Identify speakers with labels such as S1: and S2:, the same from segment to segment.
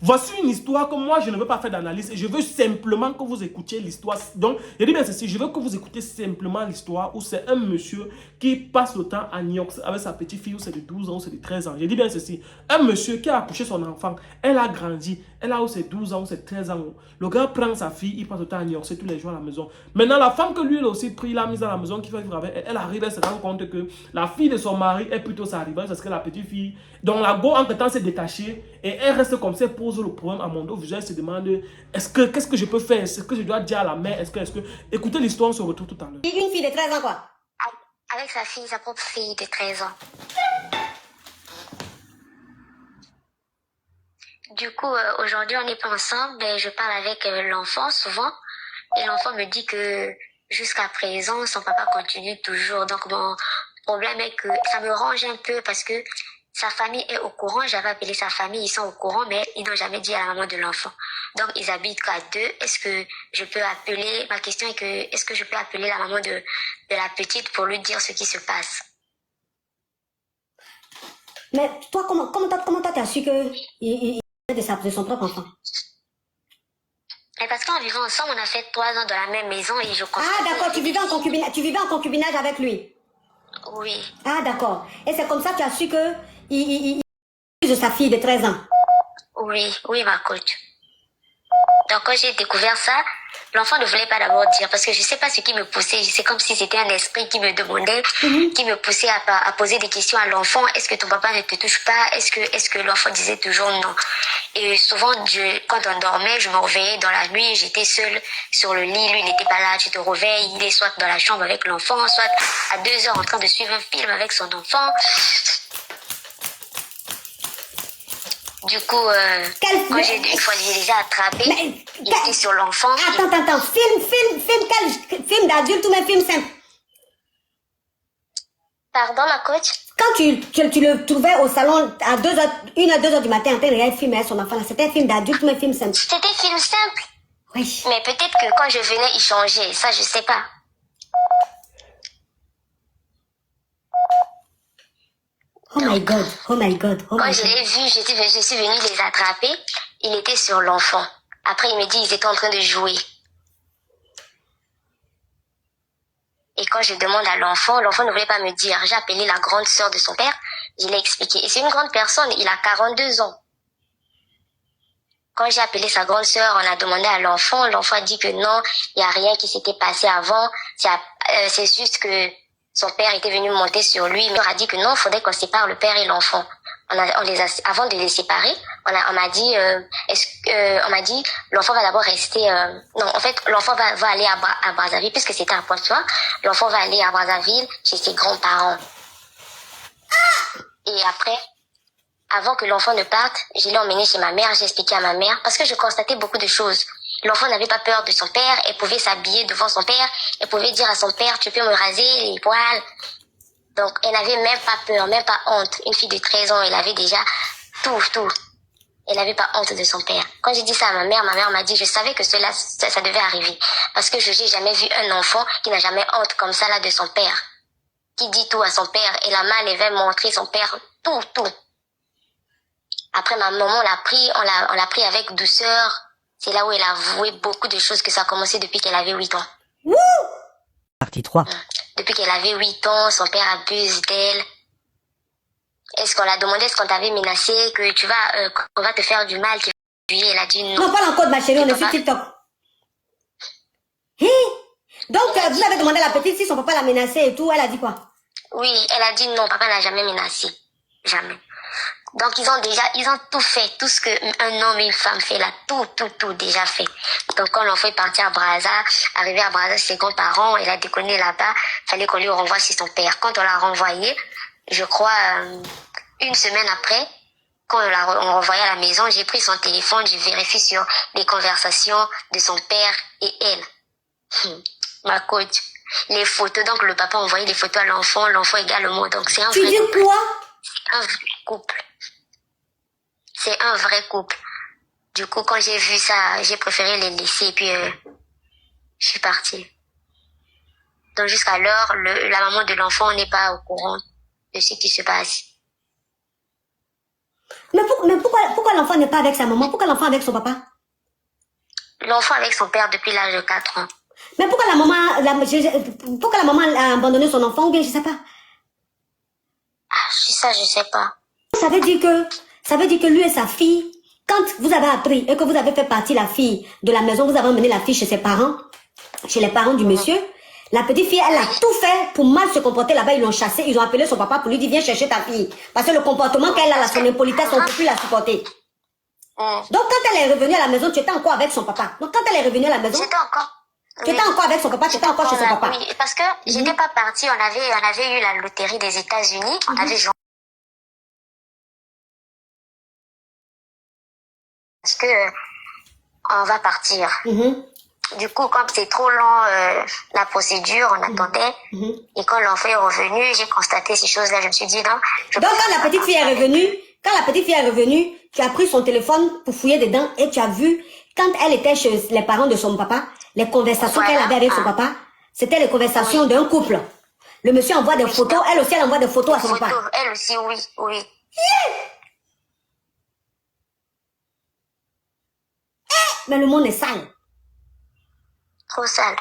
S1: Voici une histoire que moi, je ne veux pas faire d'analyse et je veux simplement que vous écoutiez l'histoire. Donc, je dis bien ceci, je veux que vous écoutiez simplement l'histoire où c'est un monsieur qui passe le temps à New York avec sa petite fille où c'est de 12 ans ou c'est de 13 ans. Je dis bien ceci, un monsieur qui a accouché son enfant, elle a grandi, elle a où c'est 12 ans ou c'est 13 ans. Le gars prend sa fille, il passe le temps à New York, c'est tous les jours à la maison. Maintenant, la femme que lui, il a aussi pris, l'a mise à la maison, qui va vivre avec elle, elle arrive, elle se rend compte que la fille de son mari est plutôt sa rivale, parce que la petite fille, dont la go entre-temps s'est détachée, et elle reste comme ça, elle pose le problème à mon dos visuel, se demande, qu'est-ce que je peux faire, est-ce que je dois dire à la mère, est-ce que, écoutez l'histoire, on se retrouve tout à l'heure.
S2: Une fille de 13 ans, quoi.
S3: Avec sa fille, sa propre fille de 13 ans. Du coup, aujourd'hui, on n'est pas ensemble, mais je parle avec l'enfant souvent. Et l'enfant me dit que jusqu'à présent, son papa continue toujours. Donc, mon problème est que ça me range un peu parce que sa famille est au courant. J'avais appelé sa famille, ils sont au courant, mais ils n'ont jamais dit à la maman de l'enfant. Donc, ils habitent qu'à deux. Est-ce que je peux appeler, ma question est que, est-ce que je peux appeler la maman de la petite pour lui dire ce qui se passe?
S2: Mais toi, comment toi t'as su que il est de son propre enfant?
S3: Et parce qu'en vivant ensemble, on a fait 3 ans dans la même maison et je
S2: Ah, d'accord, tu vivais en concubinage avec lui.
S3: Oui.
S2: Ah, d'accord. Et c'est comme ça que tu as su que il de sa fille de 13 ans.
S3: Oui, oui, ma coach. Donc quand j'ai découvert ça, l'enfant ne voulait pas d'abord dire parce que je sais pas ce qui me poussait. C'est comme si c'était un esprit qui me demandait, qui me poussait à poser des questions à l'enfant. Est-ce que ton papa ne te touche pas? Est-ce que l'enfant disait toujours non? Et souvent, quand on dormait, je me réveillais dans la nuit, j'étais seule sur le lit, lui n'était pas là, tu te réveilles, il est soit dans la chambre avec l'enfant, soit à 2 heures en train de suivre un film avec son enfant. Du coup, quand une fois je les ai attrapés, il était sur l'enfant.
S2: Attends, film d'adulte ou même film simple?
S3: Pardon, ma coach?
S2: Quand tu le trouvais au salon à 2h, 1 à 2h du matin en train de regarder un film avec son enfant, c'était un film d'adulte ou un film simple?
S3: C'était film simple.
S2: Oui.
S3: Mais peut-être que quand je venais, il changeait. Ça, je sais pas.
S2: Oh my God, oh my God, oh my God.
S3: Quand je l'ai vu, je suis venue les attraper. Il était sur l'enfant. Après, il me dit, ils étaient en train de jouer. Et quand je demande à l'enfant ne voulait pas me dire. J'ai appelé la grande sœur de son père. Je l'ai expliqué. Et c'est une grande personne. Il a 42 ans. Quand j'ai appelé sa grande sœur, on a demandé à l'enfant a dit que non, il n'y a rien qui s'était passé avant. C'est juste que son père était venu monter sur lui. Mais on a dit que non, il faudrait qu'on sépare le père et l'enfant. Avant de les séparer, on m'a dit, on m'a dit, l'enfant va d'abord rester, non, en fait, l'enfant va aller à Brazzaville, puisque c'était à Pointe-Noire. L'enfant va aller à Brazzaville chez ses grands-parents. Et après, avant que l'enfant ne parte, je l'ai emmené chez ma mère, j'ai expliqué à ma mère, parce que je constatais beaucoup de choses. L'enfant n'avait pas peur de son père, elle pouvait s'habiller devant son père, elle pouvait dire à son père, tu peux me raser les poils. Donc, elle n'avait même pas peur, même pas honte. Une fille de 13 ans, elle avait déjà tout. Elle n'avait pas honte de son père. Quand j'ai dit ça à ma mère m'a dit, je savais que ça devait arriver. Parce que je n'ai jamais vu un enfant qui n'a jamais honte comme ça là de son père. Qui dit tout à son père. Et la main, elle va montrer son père tout. Après, ma maman l'a pris, on l'a pris avec douceur. C'est là où elle a avoué beaucoup de choses que ça a commencé depuis qu'elle avait 8 ans.
S2: Wouh! Partie 3.
S3: Depuis qu'elle avait 8 ans, son père abuse d'elle. Est-ce qu'on l'a demandé, est-ce qu'on t'avait menacé, que qu'on va te faire du mal, elle a dit non.
S2: Non, pas encore de ma chérie, on est sur TikTok. Donc, vous avez demandé à la petite si son papa l'a menacé et tout, elle a dit quoi?
S3: Oui, elle a dit non, papa n'a jamais menacé. Jamais. Donc ils ont tout fait, tout ce qu'un homme et une femme fait là, tout déjà fait. Donc quand l'enfant est parti à Brazza, arrivé à Brazza, ses grands-parents, il a déconné là-bas, fallait qu'on lui renvoie chez son père. Quand on l'a renvoyé, je crois, une semaine après, quand on renvoyé à la maison, j'ai pris son téléphone, j'ai vérifié sur les conversations de son père et elle. Ma coach. Les photos, donc le papa envoyait des photos à l'enfant également. Donc c'est un
S2: vrai couple.
S3: Tu dis quoi? Un vrai couple. C'est un vrai couple. Du coup, quand j'ai vu ça, j'ai préféré les laisser et puis je suis partie. Donc jusqu'à l'heure, la maman de l'enfant n'est pas au courant de ce qui se passe.
S2: Mais pourquoi l'enfant n'est pas avec sa maman? Pourquoi l'enfant est avec son papa?
S3: L'enfant avec son père depuis l'âge de 4 ans.
S2: Mais pourquoi la maman a abandonné son enfant ou bien je sais pas?
S3: Ah, ça, je sais pas.
S2: Ça veut dire que lui et sa fille, quand vous avez appris et que vous avez fait partie la fille de la maison, vous avez emmené la fille chez ses parents, chez les parents du monsieur, la petite fille, elle a tout fait pour mal se comporter là-bas, ils l'ont chassée, ils ont appelé son papa pour lui dire viens chercher ta fille. Parce que le comportement qu'elle a, son impolitesse, on ne peut plus la supporter. Donc quand elle est revenue à la maison, tu étais encore avec son papa. Donc quand elle est revenue à la maison,
S3: J'étais encore.
S2: tu étais encore avec son papa, tu étais encore chez son papa.
S3: Oui, parce que j'étais pas partie, on avait eu la loterie des États-Unis, on avait joué. Parce que on va partir. Du coup, comme c'est trop long, la procédure, on attendait. Et quand l'enfant est revenu, j'ai constaté ces choses-là. Je me suis dit non.
S2: Donc quand la petite fille est revenue, tu as pris son téléphone pour fouiller dedans et tu as vu, quand elle était chez les parents de son papa, les conversations qu'elle avait avec son papa, c'était les conversations d'un couple. Le monsieur envoie des photos, elle aussi elle envoie des photos à son papa.
S3: Elle aussi, oui.
S2: Mais le monde est sale.
S3: Trop sale.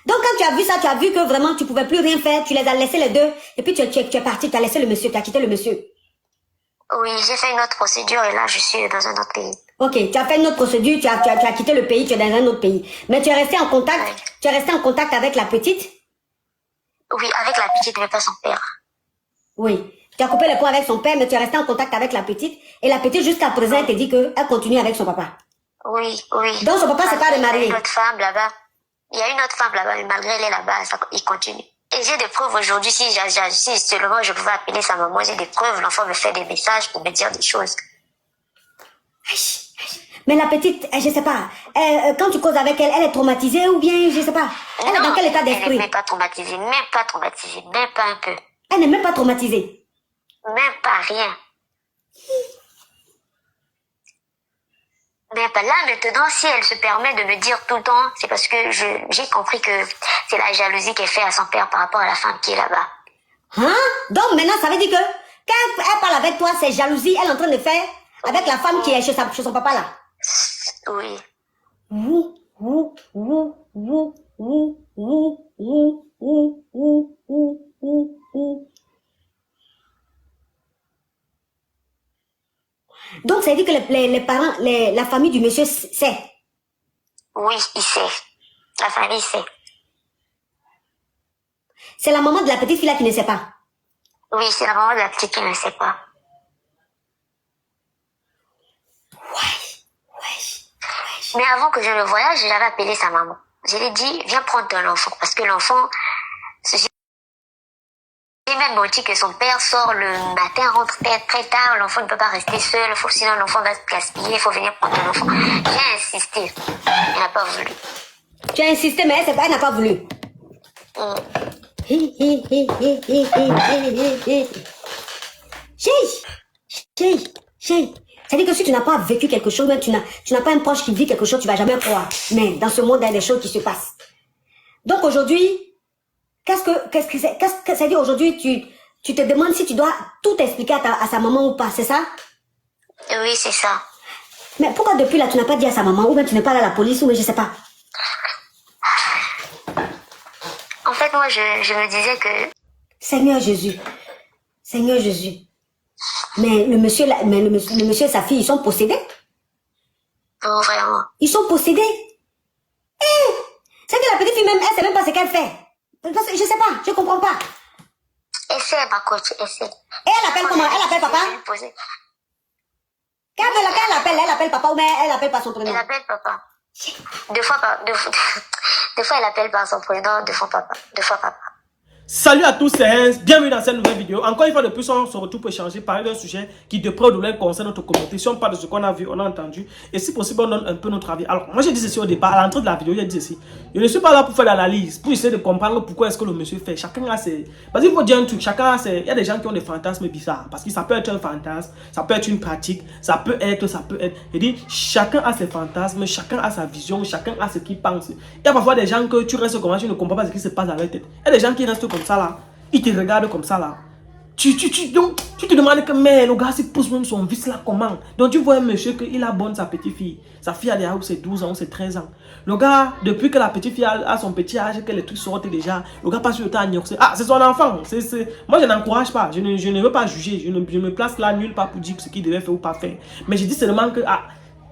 S2: Donc quand tu as vu ça, tu as vu que vraiment tu pouvais plus rien faire, tu les as laissés les deux, et puis tu es parti, tu as laissé le monsieur, tu as quitté le monsieur.
S3: Oui, j'ai fait une autre procédure et là je suis dans un autre pays.
S2: Ok, tu as fait une autre procédure, tu as quitté le pays, tu es dans un autre pays. Mais tu es resté en contact, tu es resté en contact avec la petite?
S3: Oui, avec la petite, mais pas son père.
S2: Oui. Tu as coupé les ponts avec son père, mais tu es resté en contact avec la petite. Et la petite, jusqu'à présent, elle te dit qu'elle continue avec son papa.
S3: Oui.
S2: Donc son papa s'est pas remarié.
S3: Il y a une autre femme là-bas. Il y a une autre femme là-bas, mais malgré elle est là-bas, il continue. Et j'ai des preuves aujourd'hui, si seulement je pouvais appeler sa maman, j'ai des preuves, l'enfant me fait des messages pour me dire des choses.
S2: Mais la petite, je sais pas, quand tu causes avec elle, elle est traumatisée ou bien, je sais pas. Elle est dans quel état d'esprit?
S3: Elle n'est même pas traumatisée, même pas un peu.
S2: Elle n'est même pas traumatisée.
S3: Même pas rien. Mais là, maintenant, si elle se permet de me dire tout le temps, c'est parce que j'ai compris que c'est la jalousie qu'elle fait à son père par rapport à la femme qui est là-bas.
S2: Hein? Donc maintenant, ça veut dire que quand elle parle avec toi, c'est jalousie, elle est en train de faire avec la femme qui est chez son papa là.
S3: Oui.
S2: Donc, ça veut dire que les parents, la famille du monsieur sait.
S3: Oui, il sait. La famille sait.
S2: C'est la maman de la petite fille là qui ne sait pas.
S3: Oui, c'est la maman de la petite qui ne sait pas. Mais avant que je le voyage, j'avais appelé sa maman. Je lui ai dit, viens prendre ton enfant. Parce que l'enfant, j'ai même menti que son père sort le matin, rentre très tard, l'enfant ne peut pas rester seul, sinon l'enfant va se gaspiller, il faut venir prendre ton enfant. J'ai insisté, elle n'a pas voulu.
S2: Tu as insisté, mais elle n'a pas voulu. Chérie, c'est-à-dire que si tu n'as pas vécu quelque chose, même tu n'as pas un proche qui vit quelque chose, tu vas jamais croire. Mais dans ce monde, il y a des choses qui se passent. Donc aujourd'hui, qu'est-ce que ça dit aujourd'hui, tu te demandes si tu dois tout expliquer à sa maman ou pas, c'est ça?
S3: Oui, c'est ça.
S2: Mais pourquoi depuis là, tu n'as pas dit à sa maman, ou bien tu n'es pas allé à la police, ou bien je sais pas?
S3: En fait, moi, je me disais que...
S2: Seigneur Jésus. Mais le monsieur et sa fille, ils sont possédés?
S3: Non, vraiment.
S2: Ils sont possédés? C'est que la petite fille même, elle sait même pas ce qu'elle fait. Parce que je sais pas, je comprends pas.
S3: Essaie, ma coach, essaie.
S2: Et elle appelle comment? Elle appelle papa? Quand elle appelle papa ou bien elle appelle par son prénom?
S3: Elle appelle papa. Deux fois, elle appelle par son prénom, deux fois papa.
S1: Salut à tous, c'est bienvenue dans cette nouvelle vidéo. Encore une fois de plus, on se retrouve pour échanger, parler d'un sujet qui de près ou de loin concerne notre communauté. Si on parle de ce qu'on a vu, on a entendu, et si possible, on donne un peu notre avis. Alors, moi j'ai dit ceci au départ, à l'entrée de la vidéo, j'ai dit ceci. Je ne suis pas là pour faire l'analyse, pour essayer de comprendre pourquoi est-ce que le monsieur fait. Chacun a ses... Parce qu'il faut dire un truc, chacun a ses... Il y a des gens qui ont des fantasmes bizarres, parce que ça peut être un fantasme, ça peut être une pratique, ça peut être... Je dis, chacun a ses fantasmes, chacun a sa vision, chacun a ce qu'il pense. Il y a parfois des gens que tu restes comme ça, tu ne comprends pas ce qui se passe dans leur tête. Il y a des gens qui restent comme ça là, ils te regardent comme ça là. Donc, tu te demandes que, mais le gars, s'il pousse même son vice là, comment? Donc, tu vois un monsieur qu'il abonne sa petite fille. Sa fille a déjà ses 12 ans ou ses 13 ans. Le gars, depuis que la petite fille a son petit âge, que les trucs sortent déjà, le gars passe le temps à nioxer. Ah, c'est son enfant. Moi, je n'encourage pas. Je ne veux pas juger. Je me place là nulle part pour dire ce qu'il devait faire ou pas faire. Mais je dis seulement que,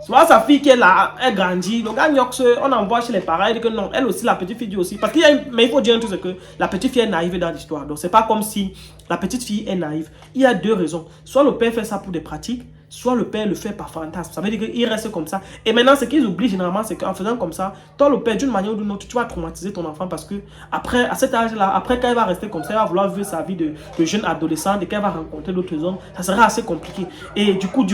S1: soit sa fille qui est là, elle grandit, le gars nioxe, on envoie chez les parents, elle dit que non, elle aussi, la petite fille dit aussi. Parce qu'il y a mais il faut dire un truc, c'est que la petite fille est naïve dans l'histoire. Donc, c'est pas comme si la petite fille est naïve. Il y a deux raisons. Soit le père fait ça pour des pratiques, soit le père le fait par fantasme. Ça veut dire qu'il reste comme ça. Et maintenant, ce qu'ils oublient généralement, c'est qu'en faisant comme ça, toi, le père, d'une manière ou d'une autre, tu vas traumatiser ton enfant parce que après, à cet âge-là, après, quand il va rester comme ça, il va vouloir vivre sa vie de jeune adolescent et quand il va rencontrer d'autres hommes, ça sera assez compliqué. Et du coup,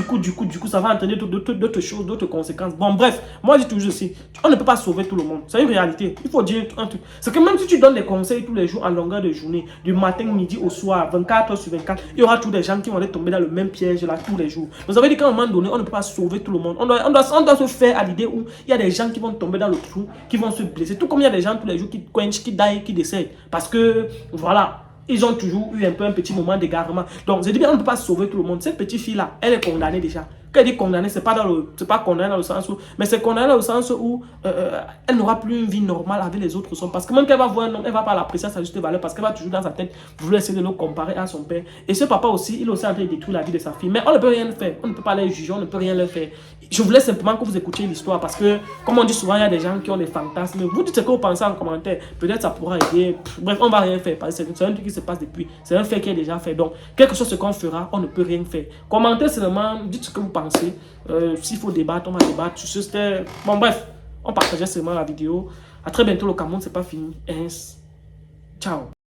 S1: ça va entraîner d'autres choses, d'autres conséquences. Bon, bref, moi, je dis toujours aussi, on ne peut pas sauver tout le monde. C'est une réalité. Il faut dire un truc. C'est que même si tu donnes des conseils tous les jours en longueur de journée, du matin, midi au soir, 24 heures sur 24, il y aura tous des gens qui vont aller tomber dans le même piège là tous les jours. Vous avez dit qu'à un moment donné, on ne peut pas sauver tout le monde. On doit se faire à l'idée où il y a des gens qui vont tomber dans le trou, qui vont se blesser. Tout comme il y a des gens tous les jours qui quenchent, qui die, qui décèdent. Parce que, voilà, ils ont toujours eu un petit moment d'égarement. Donc, je dis bien, on ne peut pas sauver tout le monde. Cette petite fille-là, elle est condamnée déjà. Quand elle dit condamnée, c'est pas condamné dans le sens où, mais c'est condamné dans le sens où elle n'aura plus une vie normale avec les autres hommes. Parce que même qu'elle va voir un homme, elle va pas l'apprécier à sa juste valeur parce qu'elle va toujours dans sa tête vouloir essayer de le comparer à son père. Et ce papa aussi, il est aussi en train de détruire la vie de sa fille. Mais on ne peut rien faire. On ne peut pas les juger, on ne peut rien leur faire. Je voulais simplement que vous écoutiez l'histoire parce que, comme on dit souvent, il y a des gens qui ont des fantasmes. Vous dites ce que vous pensez en commentaire. Peut-être ça pourra aider. Bref, on ne va rien faire. C'est un truc qui se passe depuis. C'est un fait qui est déjà fait. Donc, quelque chose ce qu'on fera, on ne peut rien faire. Commentez seulement, dites ce que vous pensez. S'il faut débattre, on va débattre. Bon, bref, on partageait seulement la vidéo. À très bientôt, le Cameroun, c'est pas fini. Ciao.